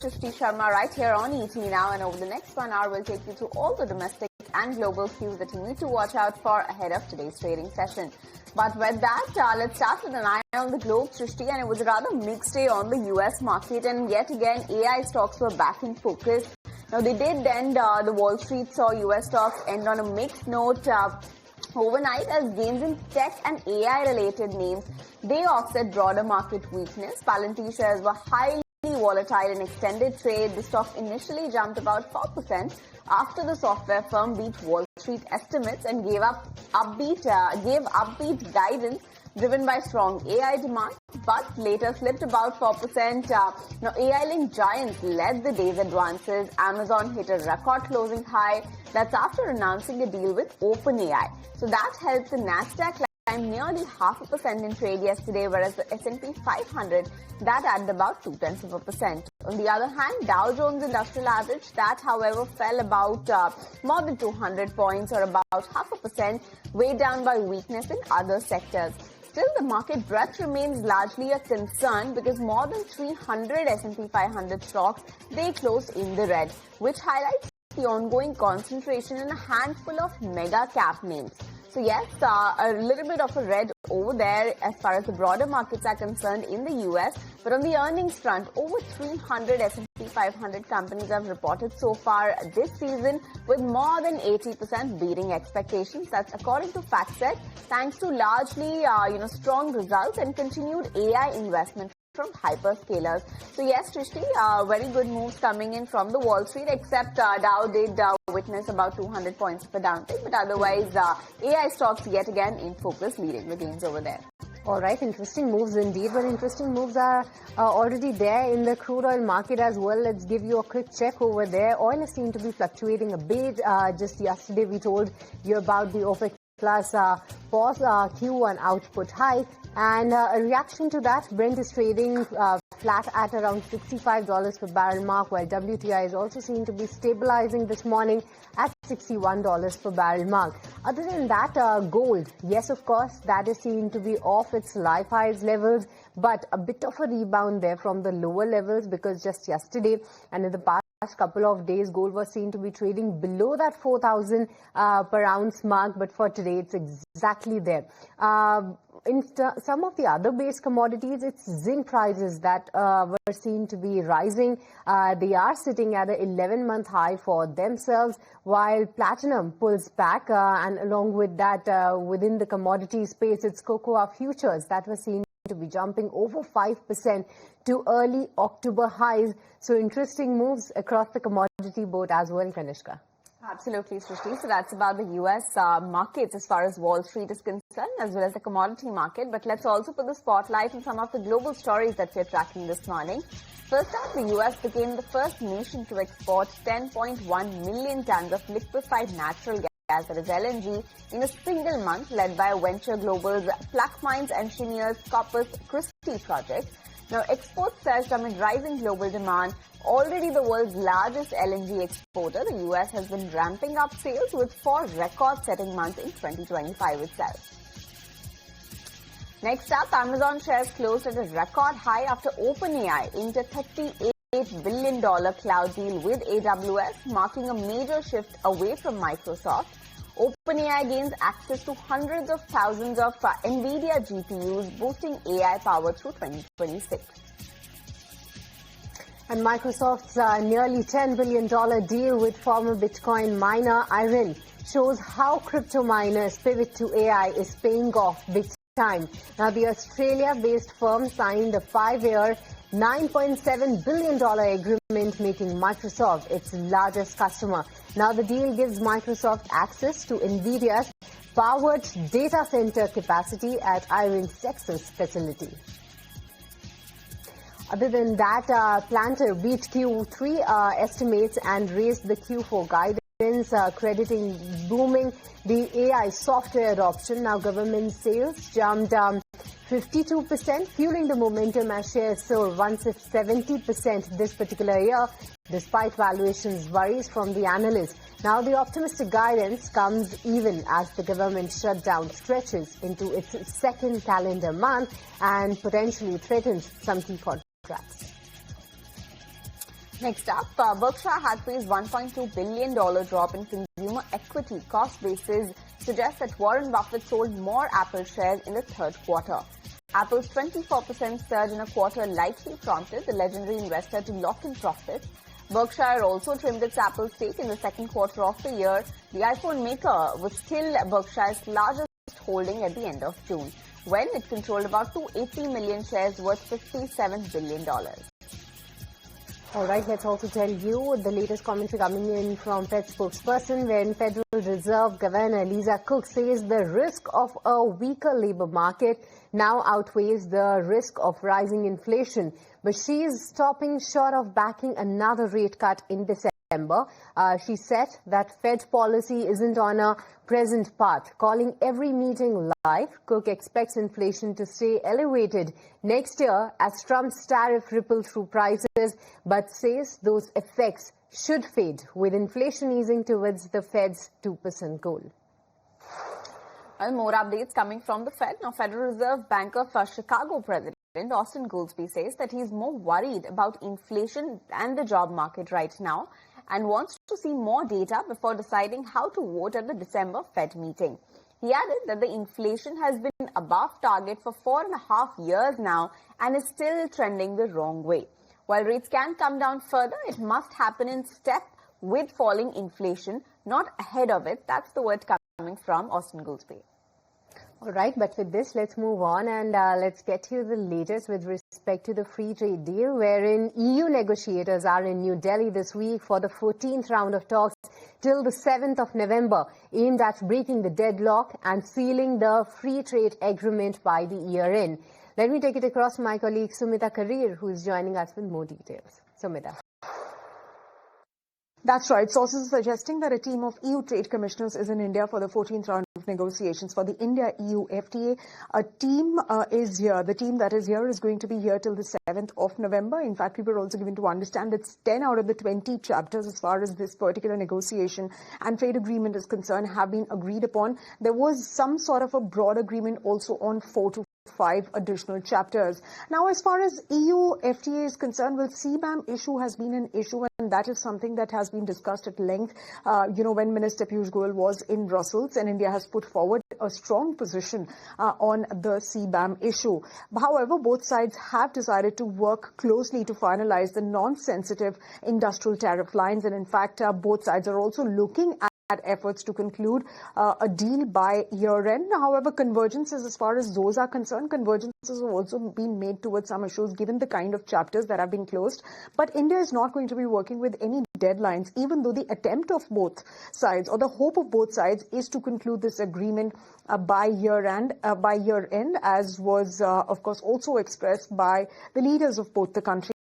Shrishti Sharma right here on ET Now, and over the next 1 hour we'll take you through all the domestic and global cues that you need to watch out for ahead of today's trading session. But with that, let's start with an eye on the globe, Shrishti, and it was a rather mixed day on the US market, and yet again AI stocks were back in focus. Now they did end, the Wall Street saw US stocks end on a mixed note overnight as gains in tech and AI related names, they offset broader market weakness. Palantir shares were highly volatile in extended trade. The stock initially jumped about 4% after the software firm beat Wall Street estimates and gave upbeat guidance driven by strong AI demand, but later slipped about 4%. Now, AI-linked giants led the day's advances. Amazon hit a record closing high. That's after announcing a deal with OpenAI. So that helped the Nasdaq climb nearly 0.5% in trade yesterday, whereas the S&P 500, that added about 0.2%. On the other hand, Dow Jones Industrial Average, that however fell about more than 200 points or about 0.5%, weighed down by weakness in other sectors. Still, the market breadth remains largely a concern because more than 300 S&P 500 stocks, they closed in the red, which highlights the ongoing concentration in a handful of mega cap names. So yes, a little bit of a red over there as far as the broader markets are concerned in the US. But on the earnings front, over 300 S&P 500 companies have reported so far this season, with more than 80% beating expectations. That's according to FactSet, thanks to largely strong results and continued AI investment from hyperscalers. So yes, Shrishti, very good moves coming in from the Wall Street, except Dow did witness about 200 points of a downtick, but otherwise AI stocks yet again in focus, leading the gains over there. All right, interesting moves indeed, but interesting moves are already there in the crude oil market as well. Let's give you a quick check over there. Oil is seen to be fluctuating a bit. Just yesterday we told you about the OPEC Plus pause Q1 output high, and a reaction to that, Brent is trading flat at around $65 per barrel mark, while WTI is also seen to be stabilizing this morning at $61 per barrel mark. Other than that, gold, yes, of course, that is seen to be off its life highs levels, but a bit of a rebound there from the lower levels, because just yesterday and in the past couple of days, gold was seen to be trading below that 4,000 per ounce mark, but for today it's exactly there. In some of the other base commodities, it's zinc prices that were seen to be rising. They are sitting at an 11-month high for themselves, while platinum pulls back, and along with that, within the commodity space, it's cocoa futures that were seen to be jumping over 5% to early October highs. So interesting moves across the commodity board as well, Kanishka. Absolutely, Srishti. So that's about the US markets as far as Wall Street is concerned, as well as the commodity market. But let's also put the spotlight on some of the global stories that we're tracking this morning. First up, the US became the first nation to export 10.1 million tons of liquefied natural gas, that is LNG, in a single month, led by Venture Global's Plaquemines Engineers Corpus Christi project. Now, exports surged amid rising global demand. Already the world's largest LNG exporter, the US has been ramping up sales with 4 record-setting months in 2025 itself. Next up, Amazon shares closed at a record high after OpenAI inked a $38 billion cloud deal with AWS, marking a major shift away from Microsoft. OpenAI gains access to hundreds of thousands of NVIDIA GPUs, boosting AI power through 2026. And Microsoft's nearly $10 billion deal with former Bitcoin miner Iron shows how crypto miners' pivot to AI is paying off big time. Now, the Australia-based firm signed a 5-year, $9.7 billion agreement, making Microsoft its largest customer. Now, the deal gives Microsoft access to NVIDIA's powered data center capacity at Iron's Texas facility. Other than that, Planter beat Q3 estimates and raised the Q4 guidance, crediting booming the AI software adoption. Now, government sales jumped 52%, fueling the momentum as shares soared once at 70% this particular year, despite valuations worries from the analysts. Now, the optimistic guidance comes even as the government shutdown stretches into its second calendar month and potentially threatens some key contracts. Next up, Berkshire Hathaway's $1.2 billion drop in consumer equity cost basis suggests that Warren Buffett sold more Apple shares in the third quarter. Apple's 24% surge in a quarter likely prompted the legendary investor to lock in profits. Berkshire also trimmed its Apple stake in the second quarter of the year. The iPhone maker was still Berkshire's largest holding at the end of June, when it controlled about 280 million shares worth $57 billion. All right, let's also tell you the latest commentary coming in from Fed spokesperson, wherein Federal Reserve Governor Lisa Cook says the risk of a weaker labor market now outweighs the risk of rising inflation. But she is stopping short of backing another rate cut in December. She said that Fed policy isn't on a present path. Calling every meeting live, Cook expects inflation to stay elevated next year as Trump's tariff ripple through prices, but says those effects should fade with inflation easing towards the Fed's 2% goal. Well, more updates coming from the Fed. Now, Federal Reserve banker for Chicago President Austin Goolsbee says that he's more worried about inflation and the job market right now and wants to see more data before deciding how to vote at the December Fed meeting. He added that the inflation has been above target for 4.5 years now and is still trending the wrong way. While rates can come down further, it must happen in step with falling inflation, not ahead of it. That's the word coming from Austin Goolsbee. All right, but with this, let's move on and let's get to the latest with respect to the free trade deal, wherein EU negotiators are in New Delhi this week for the 14th round of talks till the 7th of November, aimed at breaking the deadlock and sealing the free trade agreement by the year end. Let me take it across to my colleague Sumita Karir, who is joining us with more details. Sumita. That's right. Sources are suggesting that a team of EU trade commissioners is in India for the 14th round of negotiations for the India-EU FTA. A team is here. The team that is here is going to be here till the 7th of November. In fact, we were also given to understand that 10 out of the 20 chapters as far as this particular negotiation and trade agreement is concerned have been agreed upon. There was some sort of a broad agreement also on 4 to 5 additional chapters. Now, as far as EU FTA is concerned, well, CBAM issue has been an issue, and that is something that has been discussed at length, when Minister Piyush Goyal was in Brussels, and India has put forward a strong position on the CBAM issue. However, both sides have decided to work closely to finalize the non-sensitive industrial tariff lines, and in fact, both sides are also looking at efforts to conclude a deal by year end. However, convergences as far as those are concerned, convergences have also been made towards some issues given the kind of chapters that have been closed. But India is not going to be working with any deadlines, even though the attempt of both sides or the hope of both sides is to conclude this agreement by year end, as was, of course, also expressed by the leaders of both the countries.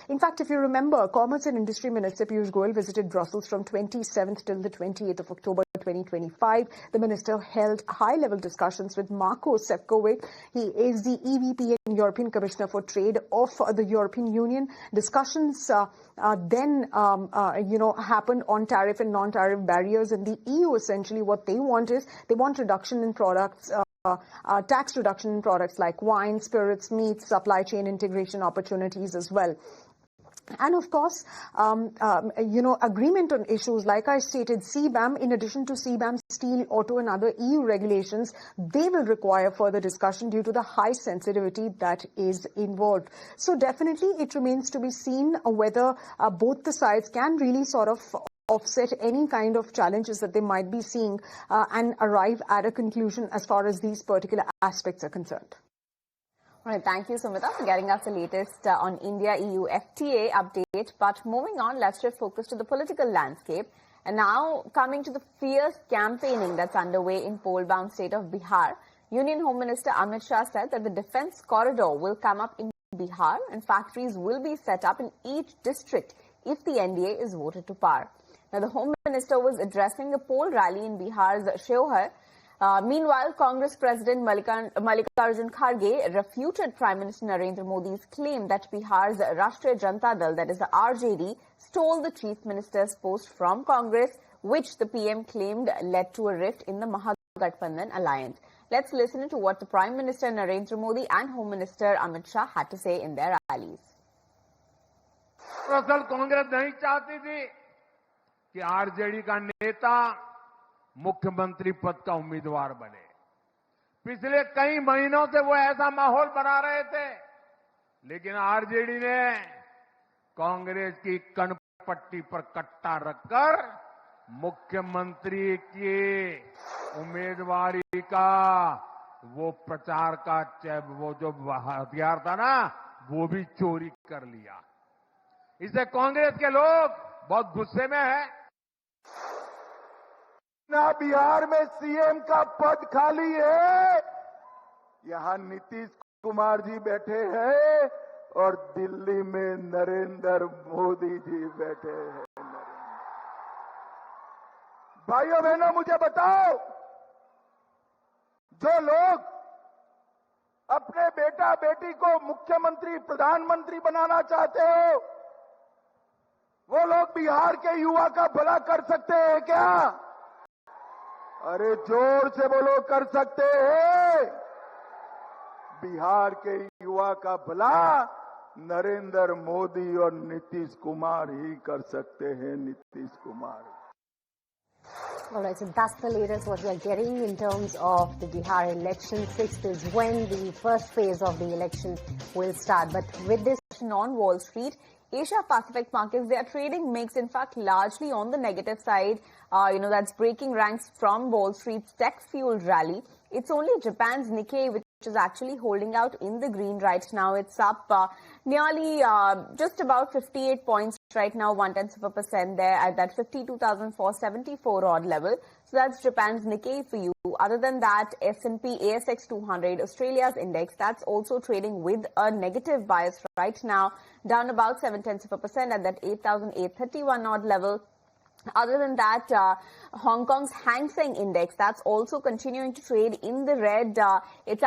In fact, if you remember, Commerce and Industry Minister Piyush Goyal visited Brussels from 27th till the 28th of October 2025. The minister held high-level discussions with Marko Sefcovic. He is the EVP and European Commissioner for Trade of the European Union. Discussions then happened on tariff and non-tariff barriers, and the EU essentially what they want is they want reduction in products. Tax reduction in products like wine, spirits, meats, supply chain integration opportunities as well. And of course, agreement on issues like I stated, CBAM, in addition to CBAM, steel, auto and other EU regulations, they will require further discussion due to the high sensitivity that is involved. So definitely it remains to be seen whether both the sides can really sort of offset any kind of challenges that they might be seeing and arrive at a conclusion as far as these particular aspects are concerned. All right, thank you, Sumita, for getting us the latest on India-EU FTA update. But moving on, let's shift focus to the political landscape. And now coming to the fierce campaigning that's underway in poll-bound state of Bihar. Union Home Minister Amit Shah said that the defense corridor will come up in Bihar and factories will be set up in each district if the NDA is voted to power. Now, the Home Minister was addressing a poll rally in Bihar's Sheohar. Meanwhile, Congress President Mallikarjun Kharge refuted Prime Minister Narendra Modi's claim that Bihar's Rashtriya Janata Dal, that is the RJD, stole the Chief Minister's post from Congress, which the PM claimed led to a rift in the Mahagathbandhan alliance. Let's listen to what the Prime Minister Narendra Modi and Home Minister Amit Shah had to say in their rallies. दरअसल कांग्रेस नहीं चाहती थी कि RJD का नेता मुख्यमंत्री पद का उम्मीदवार बने। पिछले कई महीनों से वो ऐसा माहौल बना रहे थे, लेकिन आरजेडी ने कांग्रेस की कनपट्टी पर कट्टा रखकर मुख्यमंत्री की उम्मीदवारी का वो प्रचार का वो जो हथियार था ना, वो भी चोरी कर लिया। इससे कांग्रेस के लोग बहुत गुस्से में हैं। ना बिहार में सीएम का पद खाली है, यहां नीतीश कुमार जी बैठे हैं और दिल्ली में नरेंद्र मोदी जी बैठे हैं। भाइयों बहनों, मुझे बताओ, जो लोग अपने बेटा बेटी को मुख्यमंत्री प्रधानमंत्री बनाना चाहते हो, वो लोग बिहार के युवा का भला कर सकते हैं क्या? अरे जोर से बोलो, कर सकते हैं। बिहार के युवा का भला नरेंद्र मोदी और नीतीश कुमार ही कर सकते हैं। Nitish Kumar. All right, so that's the latest what we are getting in terms of the Bihar election. 6th is when the first phase of the election will start. But with this on Wall Street, Asia Pacific markets, they are trading mixed, in fact, largely on the negative side. That's breaking ranks from Wall Street's tech-fueled rally. It's only Japan's Nikkei which is actually holding out in the green right now. It's up nearly just about 58 points right now, 0.1% there at that 52,474 odd level. So that's Japan's Nikkei for you. Other than that, S&P ASX 200, Australia's index, that's also trading with a negative bias right now, down about 0.7% at that 8,831 odd level. Other than that, Hong Kong's Hang Seng Index, that's also continuing to trade in the red. It's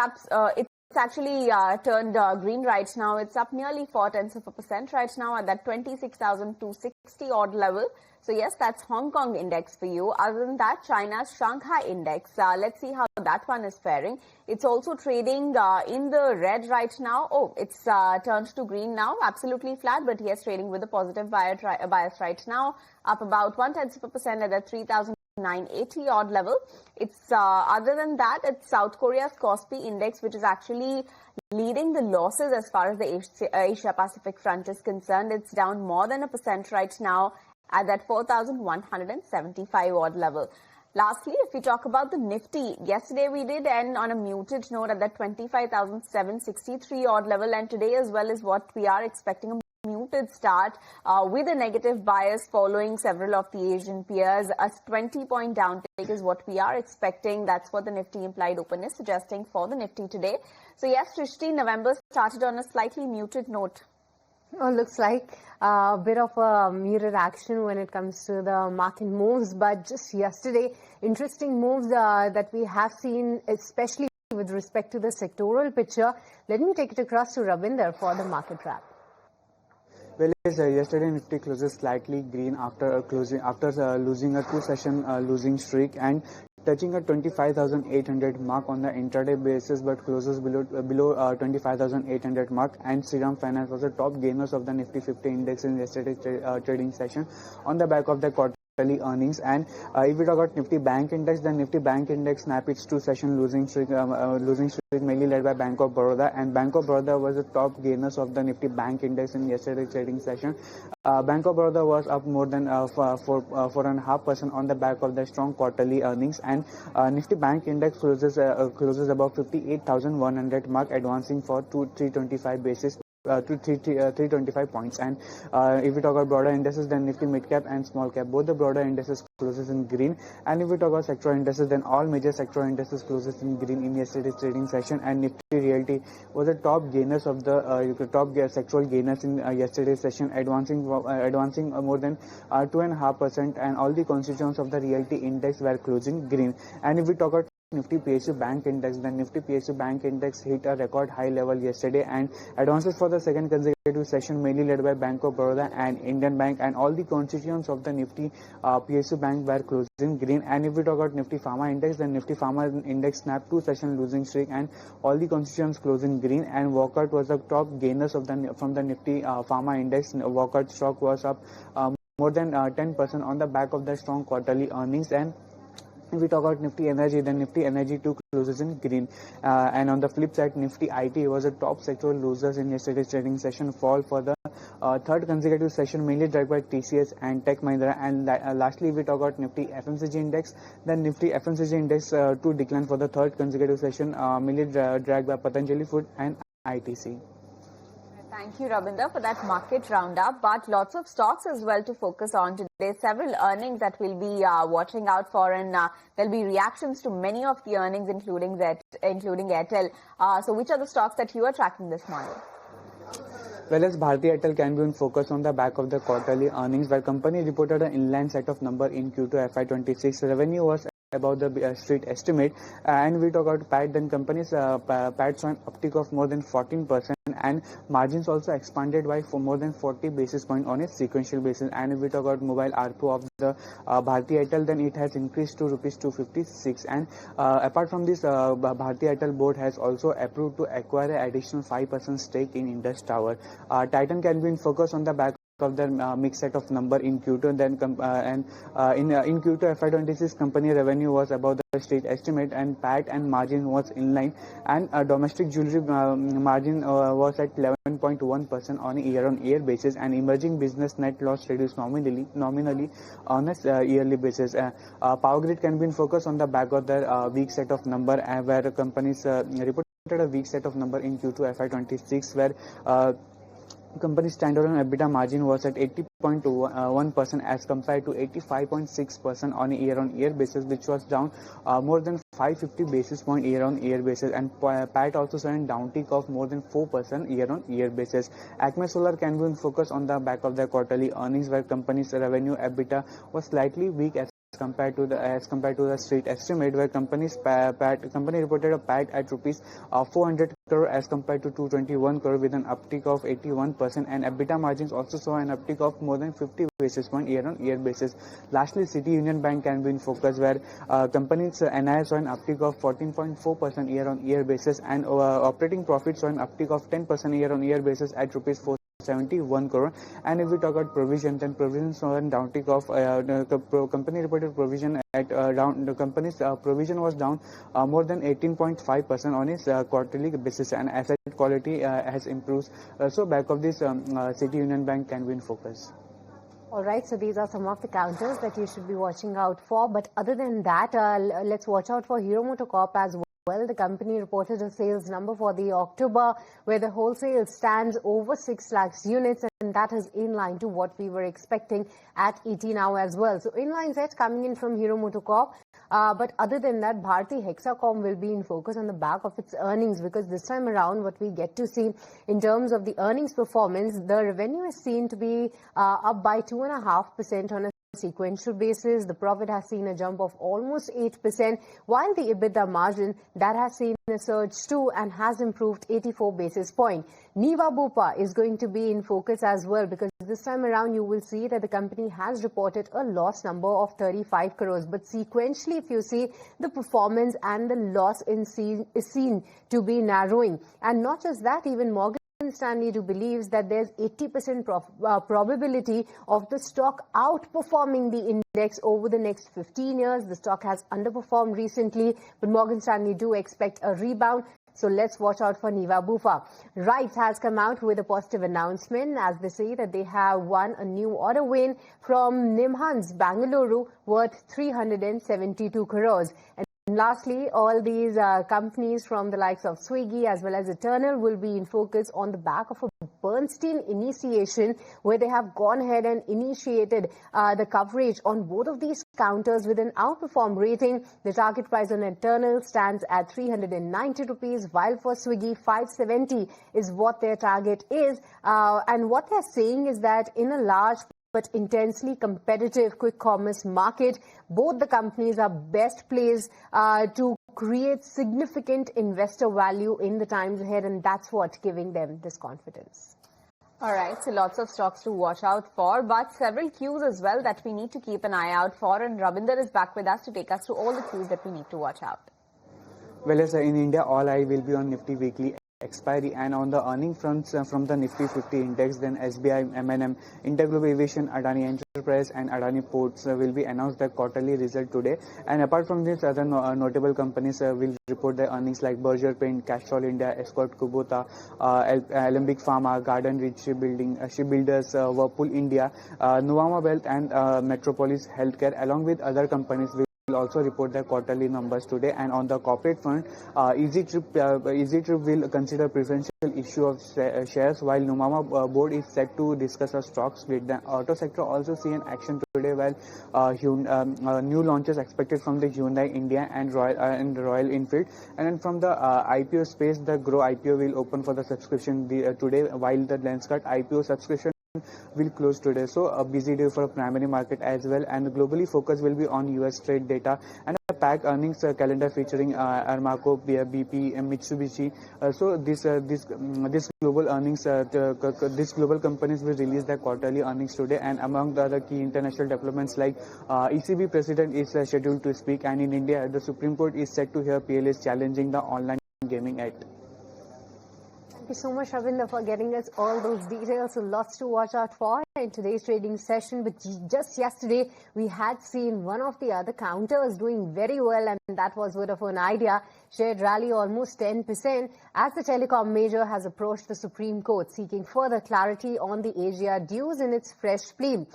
actually turned green right now. It's up nearly 0.4% right now at that 26,260 odd level. So yes, that's Hong Kong index for you. Other than that, China's Shanghai index, let's see how that one is faring. It's also trading in the red right now. Oh, it's turned to green now, absolutely flat, but yes, trading with a positive bias right now, up about 0.1% at the 3,980 odd level. It's other than that, it's South Korea's Kospi index, which is actually leading the losses as far as the Asia Pacific front is concerned. It's down more than 1% right now at that 4,175 odd level. Lastly, if we talk about the Nifty, yesterday we did end on a muted note at that 25,763 odd level, and today as well is what we are expecting a muted start with a negative bias following several of the Asian peers. A 20-point downtick is what we are expecting. That's what the Nifty implied open is suggesting for the Nifty today. So yes, Srishti, November started on a slightly muted note. Oh, looks like a bit of a muted action when it comes to the market moves. But just yesterday, interesting moves that we have seen, especially with respect to the sectoral picture. Let me take it across to Ravinder for the market wrap. Well, yes, yesterday Nifty closes slightly green after losing a two-session losing streak and touching a 25,800 mark on the intraday basis, but closes below 25,800 mark. And Shriram Finance was the top gainers of the Nifty 50 index in yesterday's trading session on the back of the quarterly earnings. And if we talk about Nifty Bank Index, the Nifty Bank Index snapped its two-session losing streak mainly led by Bank of Baroda, and Bank of Baroda was the top gainers of the Nifty Bank Index in yesterday's trading session. Bank of Baroda was up more than 4.5% on the back of the strong quarterly earnings, and Nifty Bank Index closes above 58,100 mark, advancing for 325 basis to 325 points. And if we talk about broader indices, then Nifty mid cap and small cap, both the broader indices closes in green. And if we talk about sectoral indices, then all major sectoral indices closes in green in yesterday's trading session. And Nifty Realty was the top gainers of the sectoral gainers in yesterday's session, advancing more than 2.5%, and all the constituents of the Realty index were closing green. And if we talk about Nifty PSU Bank Index. The Nifty PSU Bank Index hit a record high level yesterday, and advances for the second consecutive session mainly led by Bank of Baroda and Indian Bank, and all the constituents of the Nifty PSU Bank were closing green. And if we talk about Nifty Pharma Index, the Nifty Pharma Index snapped 2-session losing streak, and all the constituents closing green. And walkout was the top gainers of from the Nifty Pharma Index. Walkout stock was up more than 10% on the back of the strong quarterly earnings. And if we talk about Nifty Energy, then Nifty Energy too closes in green. And on the flip side, Nifty IT was a top sectoral losers in yesterday's trading session, fall for the third consecutive session, mainly dragged by TCS and Tech Mahindra. And lastly, if we talk about Nifty FMCG Index, then Nifty FMCG Index too declined for the third consecutive session, mainly dragged by Patanjali Food and ITC. Thank you, Rabinder, for that market roundup. But lots of stocks as well to focus on today. Several earnings that we'll be watching out for, and there'll be reactions to many of the earnings, including Airtel. So, which are the stocks that you are tracking this morning? Well, as Bharti Airtel can be in focus on the back of the quarterly earnings, where company reported an inline set of number in Q2 FY26. Revenue was about the street estimate, and we talk about PAT, then company's PAT saw an uptick of more than 14%, and margins also expanded by more than 40 basis points on a sequential basis. And if we talk about mobile ARPU of the Bharti Airtel, then it has increased to rupees 256. And apart from this, Bharti Airtel board has also approved to acquire an additional 5% stake in Indus Tower. Titan can be in focus on the back of the mixed set of number in Q2, and then in Q2 FY26, company revenue was above the street estimate, and PAT and margin was in line, and domestic jewelry margin was at 11.1% on a year-on-year basis, and emerging business net loss reduced nominally on a yearly basis. Power Grid can be in focus on the back of their weak set of number, where companies reported a weak set of number in Q2 FY26, where company's standalone EBITDA margin was at 80.1% as compared to 85.6% on a year-on-year basis, which was down more than 550 basis point year-on-year basis, and PAT also saw a downtick of more than 4% year-on-year basis. Acme Solar can be in focus on the back of their quarterly earnings, where company's revenue EBITDA was slightly weak as compared to the street estimate, where company reported a PAT at rupees 400 crore as compared to 221 crore, with an uptick of 81%, and EBITDA margins also saw an uptick of more than 50 basis point year-on-year basis. Lastly, City Union Bank can be in focus, where company's NII saw an uptick of 14.4% year-on-year basis, and operating profit saw an uptick of 10% year-on-year basis at rupees 471 crore. And if we talk about provision, then provision saw a downtick of company reported provision at the company's provision was down more than 18.5% on its quarterly basis, and asset quality has improved. So back of this, City Union Bank can be in focus. All right, so these are some of the counters that you should be watching out for. But other than that, let's watch out for Hero MotoCorp as well. Well, the company reported a sales number for the October, where the wholesale stands over 6 lakhs units, and that is in line to what we were expecting at ET now as well. So inline set coming in from Hero MotoCorp. But other than that, Bharti Hexacom will be in focus on the back of its earnings, because this time around what we get to see in terms of the earnings performance, the revenue is seen to be up by 2.5% on a sequential basis. The profit has seen a jump of almost 8%, while the EBITDA margin, that has seen a surge too and has improved 84 basis points. Niva Bupa is going to be in focus as well, because this time around you will see that the company has reported a loss number of 35 crores. But sequentially, if you see, the performance and the loss is seen to be narrowing. And not just that, even Morgan Stanley believes that there's 80% probability of the stock outperforming the index over the next 15 years. The stock has underperformed recently, but Morgan Stanley do expect a rebound. So let's watch out for Niva Bupa. RITES has come out with a positive announcement, as they say that they have won a new order win from Nimhans Bangalore worth 372 crores. And lastly, all these companies from the likes of Swiggy as well as Eternal will be in focus on the back of a Bernstein initiation, where they have gone ahead and initiated the coverage on both of these counters with an outperform rating. The target price on Eternal stands at 390 rupees, while for Swiggy 570 is what their target is. And what they're saying is that in a large but intensely competitive quick commerce market, both the companies are best placed to create significant investor value in the times ahead, and that's what's giving them this confidence. All right, so lots of stocks to watch out for, but several cues as well that we need to keep an eye out for. And Ravinder is back with us to take us through all the cues that we need to watch out. Well, yes, in India, all eye will be on Nifty weekly expiry and on the earning fronts from the Nifty 50 index. Then SBI, M&M, Interglobe Aviation, Adani Enterprise and Adani Ports will be announced their quarterly result today. And apart from this, other notable companies will report their earnings like Berger Paint, Castrol India, Escort Kubota, Alembic Pharma, Garden Ridge Shipbuilders, Whirlpool India, Nuvama Wealth and Metropolis Healthcare, along with other companies will also report their quarterly numbers today. And on the corporate front, Easy Trip will consider preferential issue of shares, while Nuvama board is set to discuss a stock split. The auto sector also see an action today, while new launches expected from the Hyundai India and Royal Enfield. And then from the IPO space, the Grow IPO will open for the subscription today, while the Lenskart IPO subscription will close today. So a busy day for primary market as well, and globally focus will be on US trade data and a packed earnings calendar featuring Armaco, BP, and Mitsubishi. So this global earnings, these global companies will release their quarterly earnings today. And among the other key international developments, like ECB president is scheduled to speak, and in India the Supreme Court is set to hear PLAs challenging the Online Gaming Act. Thank you so much, Ravinder, for getting us all those details. So lots to watch out for in today's trading session. But just yesterday, we had seen one of the other counters doing very well, and that was Vodafone Idea. Share rally almost 10% as the telecom major has approached the Supreme Court seeking further clarity on the Asia dues in its fresh plea.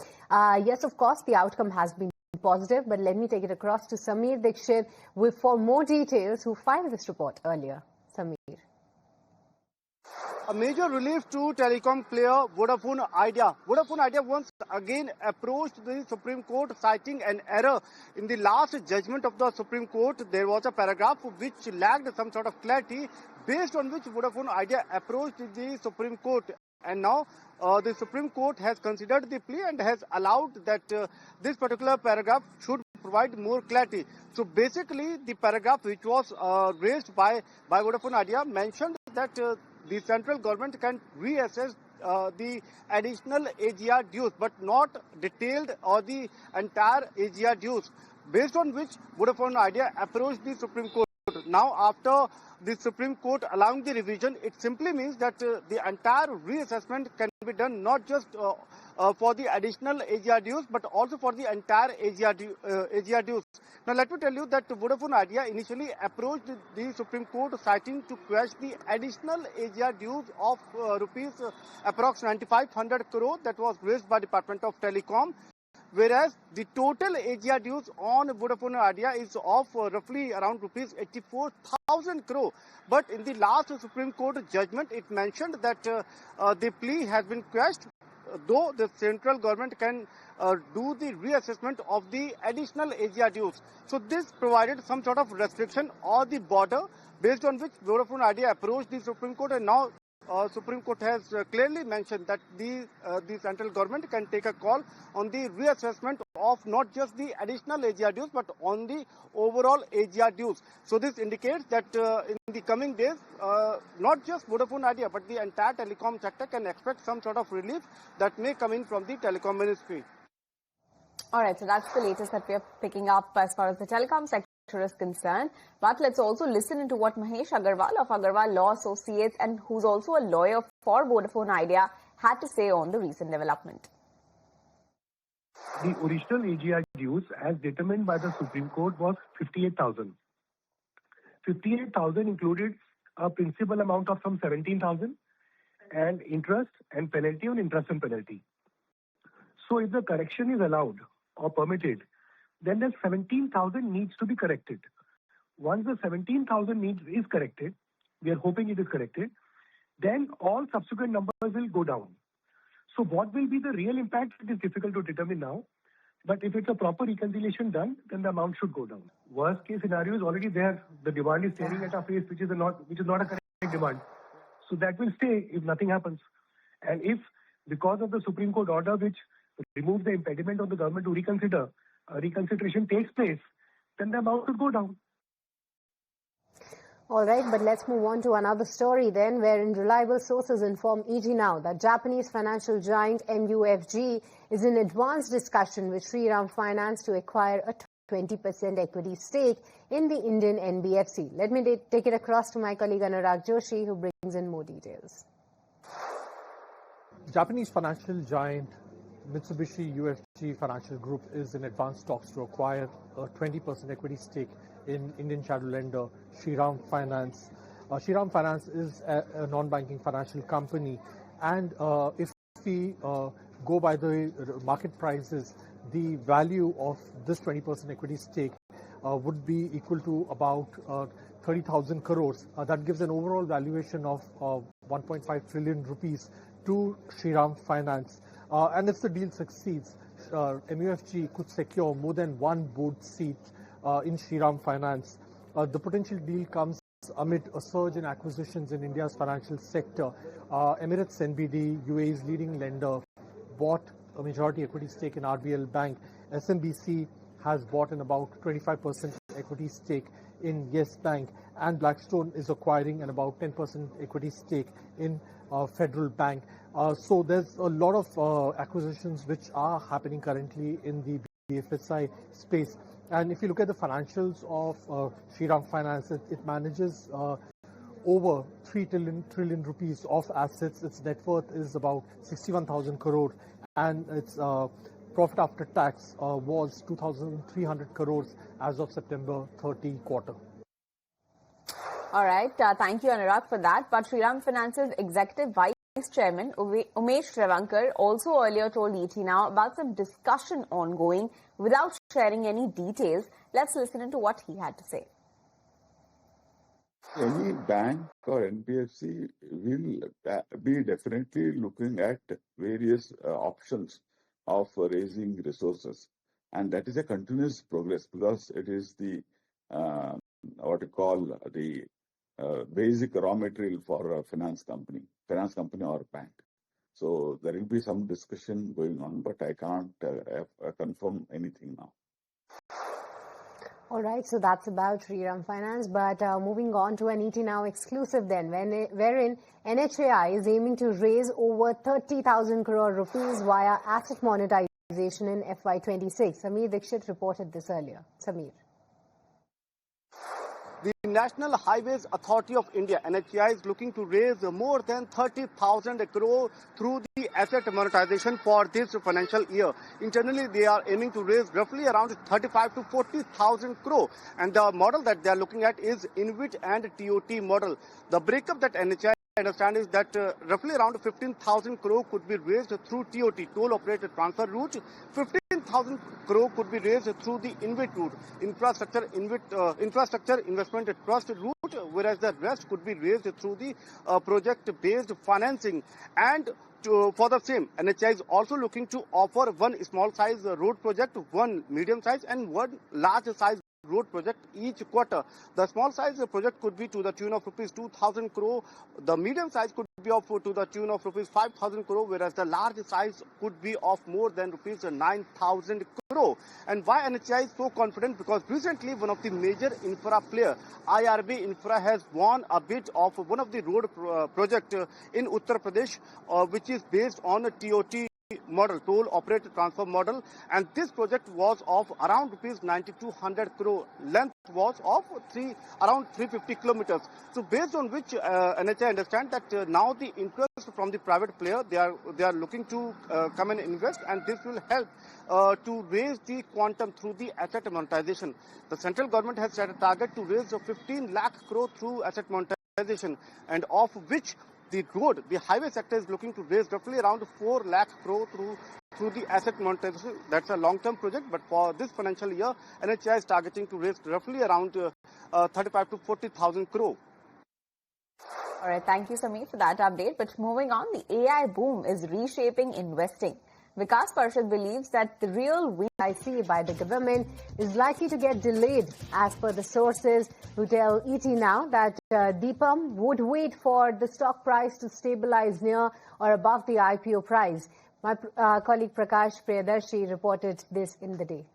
Yes, of course, the outcome has been positive, but let me take it across to Samir Dikshit for more details, who filed this report earlier. Samir. A major relief to telecom player Vodafone Idea. Vodafone Idea once again approached the Supreme Court citing an error in the last judgment of the Supreme Court. There was a paragraph which lacked some sort of clarity, based on which Vodafone Idea approached the Supreme Court. And now the Supreme Court has considered the plea and has allowed that this particular paragraph should provide more clarity. So basically, the paragraph which was raised by Vodafone Idea mentioned that the central government can reassess the additional AGR dues, but not detailed or the entire AGR dues, based on which Vodafone Idea approached the Supreme Court. Now, after the Supreme Court allowing the revision, it simply means that the entire reassessment can be done not just for the additional AGR dues, but also for the entire AGR dues. Now, let me tell you that Vodafone Idea initially approached the Supreme Court citing to quash the additional AGR dues of rupees approx 9,500 crore that was raised by Department of Telecom, whereas the total AGR dues on Vodafone Idea is of roughly around rupees 84,000 crore. But in the last Supreme Court judgment, it mentioned that the plea has been quashed, though the central government can do the reassessment of the additional AGR dues. So this provided some sort of restriction on the border, based on which Vodafone Idea approached the Supreme Court, and now Supreme Court has clearly mentioned that the central government can take a call on the reassessment of not just the additional AGR dues, but on the overall AGR dues. So this indicates that in the coming days, not just Vodafone Idea, but the entire telecom sector can expect some sort of relief that may come in from the telecom ministry. All right, so that's the latest that we are picking up as far as the telecom sector is concerned. But let's also listen into what Mahesh Agarwal of Agarwal Law Associates, and who's also a lawyer for Vodafone Idea, had to say on the recent development. The original AGR dues as determined by the Supreme Court was 58,000. 58,000 included a principal amount of some 17,000 and interest and penalty on interest and penalty. So if the correction is allowed or permitted, then the 17,000 needs to be corrected. Once the 17,000 is corrected, we are hoping it is corrected, then all subsequent numbers will go down. So what will be the real impact? It is difficult to determine now. But if it's a proper reconciliation done, then the amount should go down. Worst case scenario is already there. The demand is staring at our face, which is not a correct demand. So that will stay if nothing happens. And if, because of the Supreme Court order which removes the impediment of the government to reconsider, reconsideration takes place, then the amount should go down. All right, but let's move on to another story then, wherein reliable sources inform ET Now that Japanese financial giant MUFG is in advanced discussion with Shriram Finance to acquire a 20% equity stake in the Indian NBFC. Let me take it across to my colleague Anurag Joshi, who brings in more details. Japanese financial giant Mitsubishi UFG Financial Group is in advanced talks to acquire a 20% equity stake in Indian shadow lender Shriram Finance. Shriram Finance is a non-banking financial company, and if we go by the market prices, the value of this 20% equity stake would be equal to about 30,000 crores. That gives an overall valuation of 1.5 trillion rupees to Shriram Finance. And if the deal succeeds, MUFG could secure more than one board seat in Shriram Finance. The potential deal comes amid a surge in acquisitions in India's financial sector. Emirates NBD, UAE's leading lender, bought a majority equity stake in RBL Bank. SMBC has bought an about 25% equity stake in Yes Bank, and Blackstone is acquiring an about 10% equity stake in Federal Bank. So there's a lot of acquisitions which are happening currently in the BFSI space. And if you look at the financials of Shriram Finance, it manages over 3 trillion rupees of assets. Its net worth is about 61,000 crore, and its profit after tax was 2,300 crores as of September 30 quarter. All right. Thank you, Anurag, for that. But Shriram Finance's Executive Vice Chairman Umesh Revankar also earlier told ET Now about some discussion ongoing without sharing any details. Let's listen into what he had to say. Any bank or NBFC will be definitely looking at various options of raising resources, and that is a continuous progress because it is the what you call the basic raw material for a finance company or bank. So there will be some discussion going on, but I can't confirm anything now. All right, so that's about Shriram Finance. But moving on to an ET Now exclusive then, wherein NHAI is aiming to raise over 30,000 crore rupees via asset monetization in FY26. Samir Dixit reported this earlier. Samir. The National Highways Authority of India, NHAI, is looking to raise more than 30,000 crore through the asset monetization for this financial year. Internally, they are aiming to raise roughly around 35 to 40,000 crore. And the model that they are looking at is InvIT and TOT model. The breakup that NHAI understand is that roughly around 15,000 crore could be raised through TOT, toll operator transfer route. 15,000 crore could be raised through the InvIT route, infrastructure investment trust route, whereas the rest could be raised through the project-based financing. And for the same, NHAI is also looking to offer one small size road project, one medium size, and one large size road project each quarter. The small size project could be to the tune of rupees 2,000 crore. The medium size could be of to the tune of rupees 5,000 crore, whereas the large size could be of more than rupees 9,000 crore. And why NHAI is so confident? Because recently one of the major infra player, IRB Infra, has won a bid of one of the road project in Uttar Pradesh, which is based on a TOT model, toll operator transfer model, and this project was of around rupees 9,200 crore. Length was of around 350 kilometers. So based on which NHAI understand that now the interest from the private player, they are looking to come and invest, and this will help to raise the quantum through the asset monetization. The central government has set a target to raise 15 lakh crore through asset monetization, and of which the highway sector is looking to raise roughly around 4 lakh crore through the asset monetization. That's a long-term project, but for this financial year, NHAI is targeting to raise roughly around 35 to 40,000 crore. All right, thank you, Samir, for that update. But moving on, the AI boom is reshaping investing. Vikas Parshad believes that the real IC by the government is likely to get delayed, as per the sources who tell ET Now that Deepam would wait for the stock price to stabilize near or above the IPO price. My colleague Prakash Priyadarshi reported this in the day.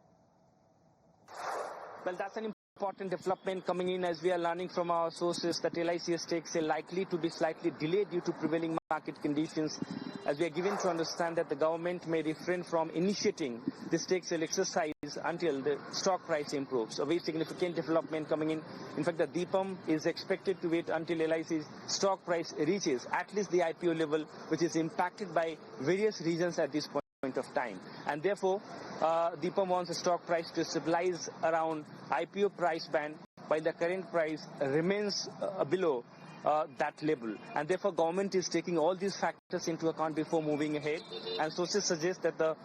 Well, that's an important development coming in as we are learning from our sources that LIC stakes are likely to be slightly delayed due to prevailing market conditions, as we are given to understand that the government may refrain from initiating the stake sale exercise until the stock price improves. A very significant development coming in. In fact, the DIPAM is expected to wait until LIC's stock price reaches at least the IPO level, which is impacted by various reasons at this point of time. And therefore, DIPAM wants the stock price to stabilize around IPO price band, while the current price remains below that level. And therefore, government is taking all these factors into account before moving ahead. And sources suggest that the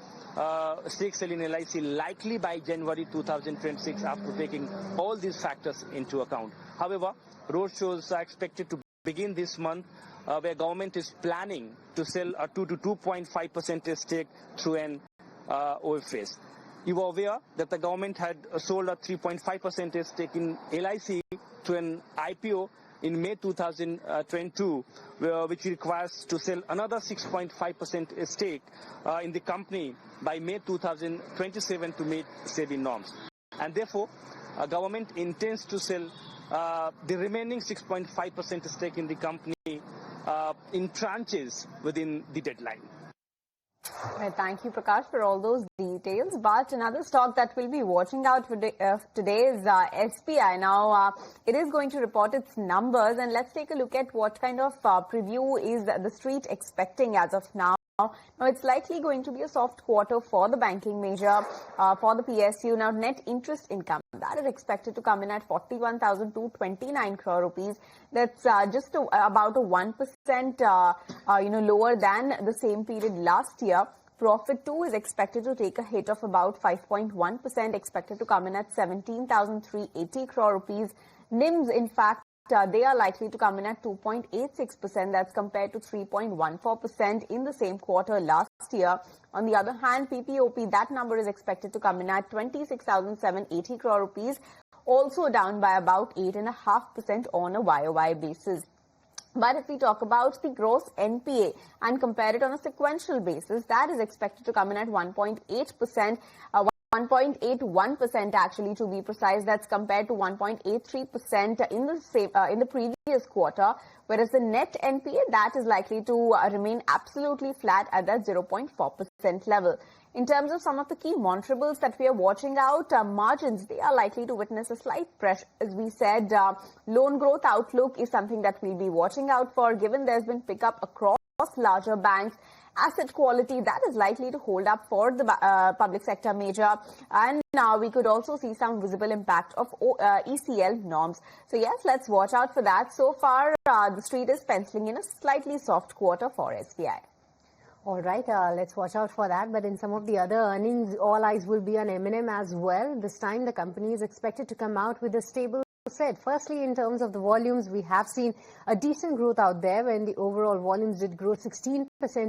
stake sale in LIC likely by January 2026 after taking all these factors into account. However, roadshows are expected to begin this month, where government is planning to sell a 2 to 2.5% stake through an OFS. You are aware that the government had sold a 3.5% stake in LIC to an IPO in May 2022, which requires to sell another 6.5% stake in the company by May 2027 to meet SEBI norms. And therefore, government intends to sell the remaining 6.5% stake in the company in tranches within the deadline. Right, thank you, Prakash, for all those details. But another stock that we'll be watching out for today is SBI. Now, it is going to report its numbers, and let's take a look at what kind of preview is the street expecting as of now. Now, it's likely going to be a soft quarter for the banking major, for the PSU. Now, net interest income, that is expected to come in at 41,229 crore rupees. That's just about a 1%, lower than the same period last year. Profit too is expected to take a hit of about 5.1%, expected to come in at 17,380 crore rupees. NIMs, in fact, they are likely to come in at 2.86%. That's compared to 3.14% in the same quarter last year. On the other hand, PPOP, that number is expected to come in at 26,780 crore rupees, also down by about 8.5% on a YOY basis. But if we talk about the gross NPA and compare it on a sequential basis, that is expected to come in at 1.8%. 1.81% actually, to be precise. That's compared to 1.83% in the previous quarter, whereas the net NPA, that is likely to remain absolutely flat at that 0.4% level. In terms of some of the key monitorables that we are watching out, margins, they are likely to witness a slight pressure. As we said, loan growth outlook is something that we'll be watching out for, given there's been pickup across larger banks. Asset quality, that is likely to hold up for the public sector major. And now we could also see some visible impact of ECL norms. So yes, let's watch out for that. So far, the street is penciling in a slightly soft quarter for SBI. All right, let's watch out for that. But in some of the other earnings, all eyes will be on M&M as well. This time, the company is expected to come out with a stable said. Firstly, in terms of the volumes, we have seen a decent growth out there when the overall volumes did grow 16%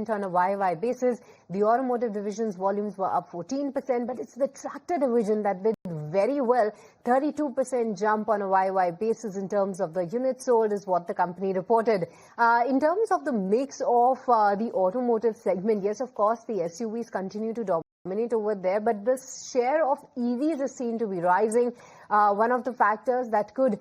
on a YOY basis. The automotive division's volumes were up 14%, but it's the tractor division that did very well. 32% jump on a YOY basis in terms of the units sold is what the company reported. In terms of the mix of the automotive segment, yes, of course, the SUVs continue to dominate over there, but the share of EVs is seen to be rising. One of the factors that could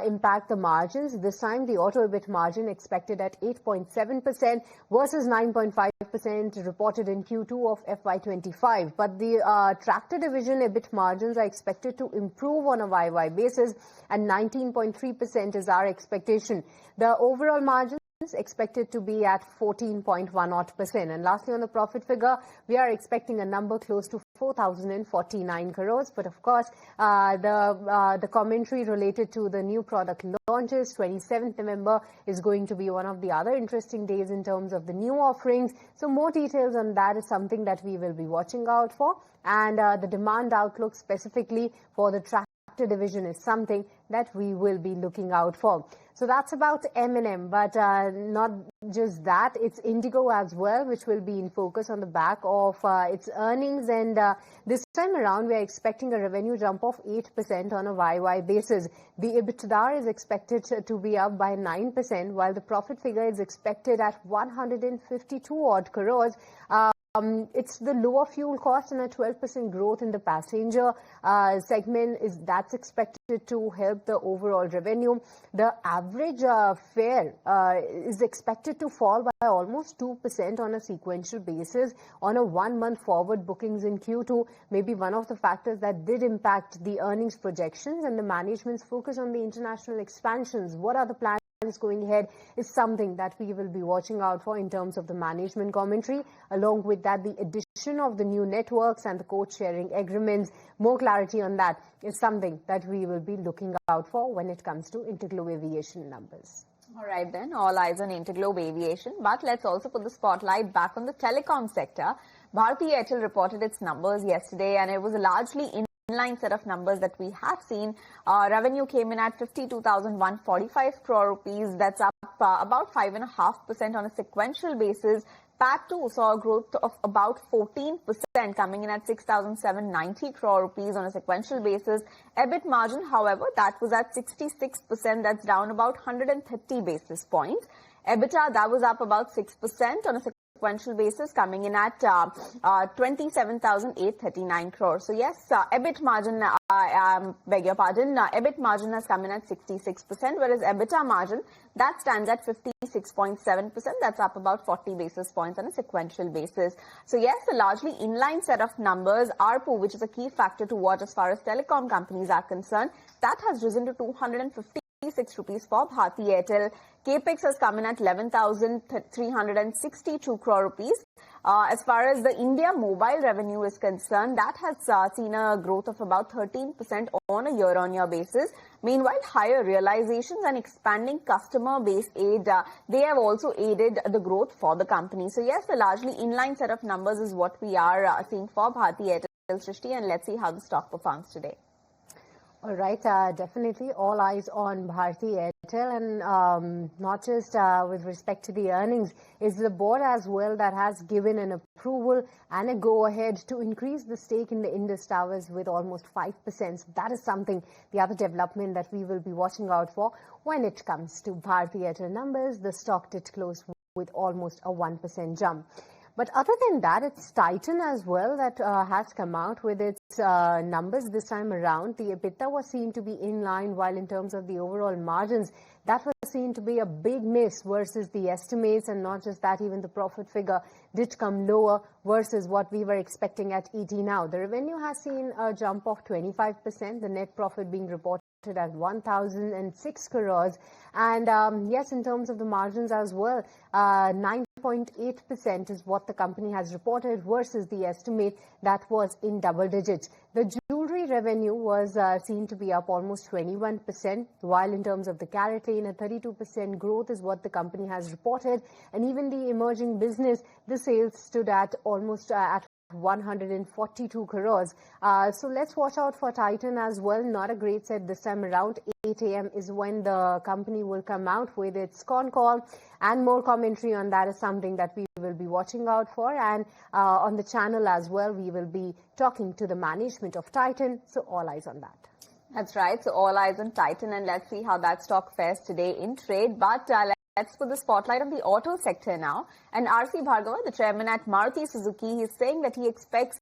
impact the margins. This time, the auto EBIT margin expected at 8.7% versus 9.5% reported in Q2 of FY25. But the tractor division EBIT margins are expected to improve on a YOY basis, and 19.3% is our expectation. The overall margin expected to be at 14.1%. And lastly, on the profit figure, we are expecting a number close to 4,049 crores. But of course, the commentary related to the new product launches, 27th November is going to be one of the other interesting days in terms of the new offerings. So more details on that is something that we will be watching out for. And the demand outlook specifically for the tractor division is something that we will be looking out for. So that's about M&M, but not just that, it's Indigo as well, which will be in focus on the back of its earnings. And this time around, we are expecting a revenue jump of 8% on a YOY basis. The EBITDA is expected to be up by 9%, while the profit figure is expected at 152 odd crores. it's the lower fuel cost and a 12% growth in the passenger segment that's expected to help the overall revenue. The average fare is expected to fall by almost 2% on a sequential basis on a 1-month forward bookings in Q2. Maybe one of the factors that did impact the earnings projections, and the management's focus on the international expansions. What are the plans going ahead is something that we will be watching out for in terms of the management commentary. Along with that, the addition of the new networks and the code sharing agreements, more clarity on that is something that we will be looking out for when it comes to Interglobe Aviation numbers. All right then, all eyes on Interglobe Aviation, but let's also put the spotlight back on the telecom sector. Bharti Airtel reported its numbers yesterday, and it was a largely inline set of numbers that we have seen. Revenue came in at 52,145 crore rupees. That's up about 5.5% on a sequential basis. PAT2 saw a growth of about 14%, coming in at 6,790 crore rupees on a sequential basis. EBIT margin, however, that was at 66%. That's down about 130 basis points. EBITDA, that was up about 6% on a sequential basis, coming in at 27,839 crores. So yes, EBIT margin, beg your pardon, EBIT margin has come in at 66%, whereas EBITDA margin, that stands at 56.7%. That's up about 40 basis points on a sequential basis. So yes, a largely inline set of numbers. ARPU, which is a key factor to watch as far as telecom companies are concerned, that has risen to 256 rupees for Bharti Airtel. Capex has come in at 11,362 crore rupees. As far as the India mobile revenue is concerned, that has seen a growth of about 13% on a year-on-year basis. Meanwhile, higher realizations and expanding customer base aid, they have also aided the growth for the company. So yes, a largely inline set of numbers is what we are seeing for Bharti Airtel, Srishti, and let's see how the stock performs today. All right, definitely all eyes on Bharti Airtel, and not just with respect to the earnings, is the board as well that has given an approval and a go-ahead to increase the stake in the Indus Towers with almost 5%. So that is something, the other development that we will be watching out for when it comes to Bharti Airtel numbers. The stock did close with almost a 1% jump. But other than that, it's Titan as well that has come out with its numbers this time around. The EBITDA was seen to be in line, while in terms of the overall margins, that was seen to be a big miss versus the estimates. And not just that, even the profit figure did come lower versus what we were expecting at ET now. The revenue has seen a jump of 25%, the net profit being reported at 1,006 crores. And yes, in terms of the margins as well, 9.8% is what the company has reported versus the estimate that was in double digits. The jewelry revenue was seen to be up almost 21%, while in terms of the CaratLane, a 32% growth is what the company has reported. And even the emerging business, the sales stood at almost at 142 crores. So let's watch out for Titan as well. Not a great set this time around. 8 a.m. is when the company will come out with its con call, and more commentary on that is something that we will be watching out for. And on the channel as well, we will be talking to the management of Titan. So all eyes on that. That's right. So all eyes on Titan, and let's see how that stock fares today in trade. But let's put the spotlight on the auto sector now. And R.C. Bhargava, the chairman at Maruti Suzuki, is saying that he expects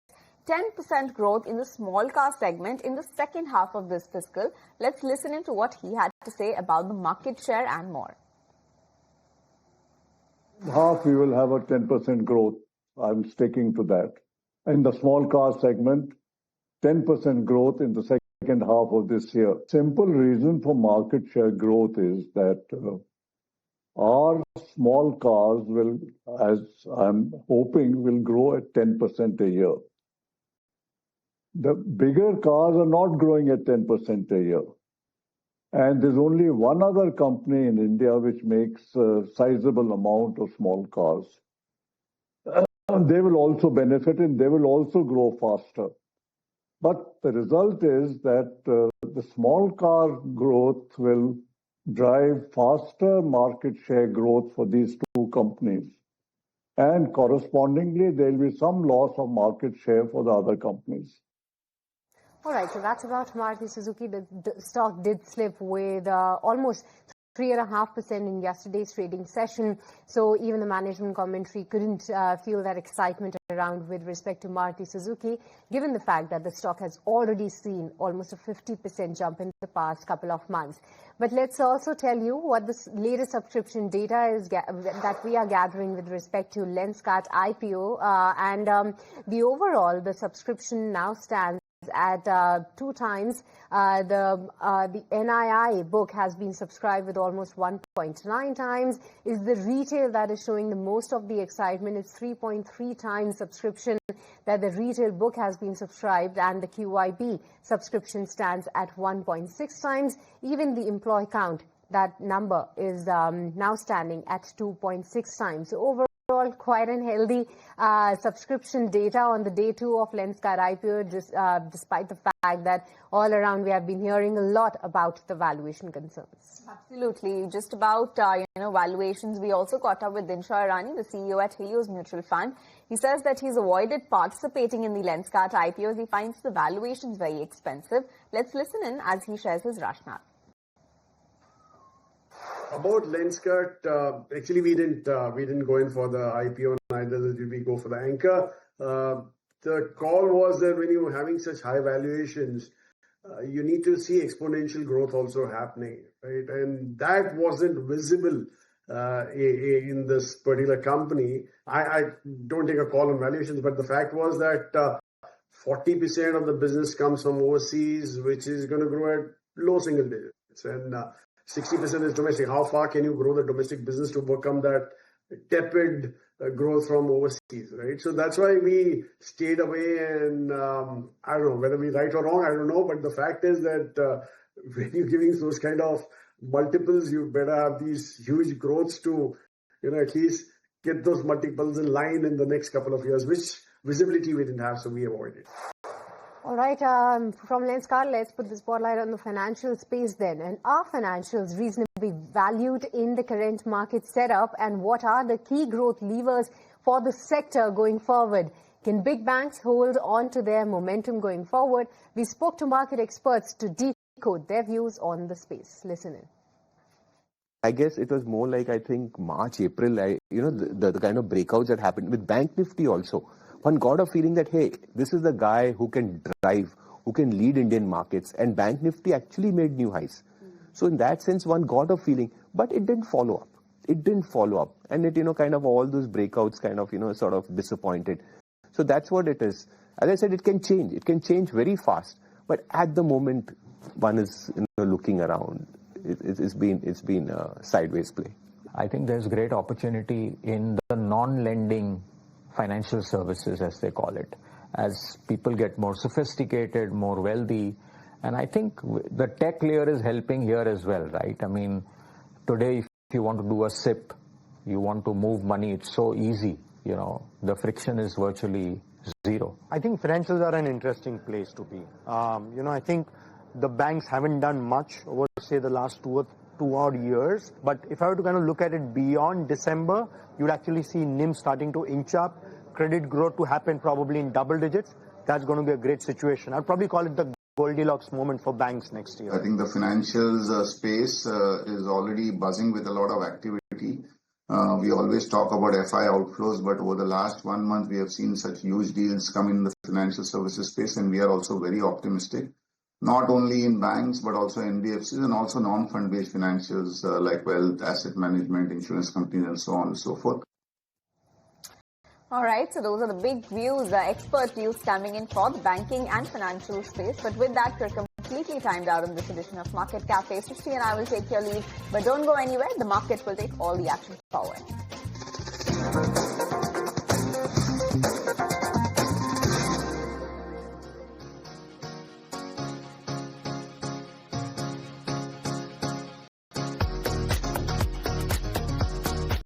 10% growth in the small car segment in the second half of this fiscal. Let's listen into what he had to say about the market share and more. Half we will have a 10% growth. I'm sticking to that. In the small car segment, 10% growth in the second half of this year. Simple reason for market share growth is that our small cars will, as I'm hoping, will grow at 10% a year. The bigger cars are not growing at 10% a year. And there's only one other company in India which makes a sizable amount of small cars. They will also benefit and they will also grow faster. But the result is that the small car growth will drive faster market share growth for these two companies. And correspondingly, there will be some loss of market share for the other companies. All right, so that's about Maruti Suzuki. The stock did slip with almost 3.5% in yesterday's trading session. So even the management commentary couldn't feel that excitement around with respect to Maruti Suzuki, given the fact that the stock has already seen almost a 50% jump in the past couple of months. But let's also tell you what the latest subscription data is that we are gathering with respect to Lenskart IPO. The subscription now stands at 2 times. The NII book has been subscribed with almost 1.9 times. Is the retail that is showing the most of the excitement. It's 3.3 times subscription that the retail book has been subscribed, and the QIB subscription stands at 1.6 times. Even the employee count, that number is now standing at 2.6 times. So overall, quite an healthy subscription data on the day 2 of Lenskart IPO, despite the fact that all around we have been hearing a lot about the valuation concerns. Absolutely. Just about, valuations, we also caught up with Dinshaw Irani, the CEO at Helios Mutual Fund. He says that he's avoided participating in the Lenskart IPO as he finds the valuations very expensive. Let's listen in as he shares his rationale. About Lenskart, actually we didn't go in for the IPO, neither did we go for the anchor. The call was that when you're having such high valuations, you need to see exponential growth also happening, right? And that wasn't visible in this particular company. I don't take a call on valuations, but the fact was that 40% of the business comes from overseas, which is going to grow at low single digits, and 60% is domestic. How far can you grow the domestic business to overcome that tepid growth from overseas, right? So that's why we stayed away, and I don't know whether we're right or wrong, I don't know, but the fact is that when you're giving those kind of multiples, you better have these huge growths to, at least get those multiples in line in the next couple of years, which visibility we didn't have, so we avoided. All right, from Lenskart, let's put the spotlight on the financial space then. And are financials reasonably valued in the current market setup? And what are the key growth levers for the sector going forward? Can big banks hold on to their momentum going forward? We spoke to market experts to decode their views on the space. Listen in. I guess it was more like, I think, March, April, the kind of breakouts that happened with Bank Nifty also. One got a feeling that, hey, this is the guy who can drive, who can lead Indian markets. And Bank Nifty actually made new highs. So in that sense, one got a feeling, but it didn't follow up. It didn't follow up. And it, kind of all those breakouts kind of, sort of disappointed. So that's what it is. As I said, it can change. It can change very fast. But at the moment, one is looking around. It's been a sideways play. I think there's great opportunity in the non-lending financial services, as they call it, as people get more sophisticated, more wealthy. And I think the tech layer is helping here as well, right? I mean, today, if you want to do a SIP, you want to move money, it's so easy. The friction is virtually zero. I think financials are an interesting place to be. I think the banks haven't done much over, say, the last two odd years. But if I were to kind of look at it beyond December, you'd actually see NIM starting to inch up, credit growth to happen probably in double digits. That's going to be a great situation. I'd probably call it the Goldilocks moment for banks next year. I think the financials space is already buzzing with a lot of activity. We always talk about FI outflows, but over the last 1 month, we have seen such huge deals come in the financial services space, and we are also very optimistic. Not only in banks, but also NBFCs and also non-fund-based financials like wealth, asset management, insurance companies, and so on and so forth. All right, so those are the big views, expert views coming in for the banking and financial space. But with that, we're completely timed out in this edition of Market Cafe. Srishti and I will take your leave, but don't go anywhere. The market will take all the action forward.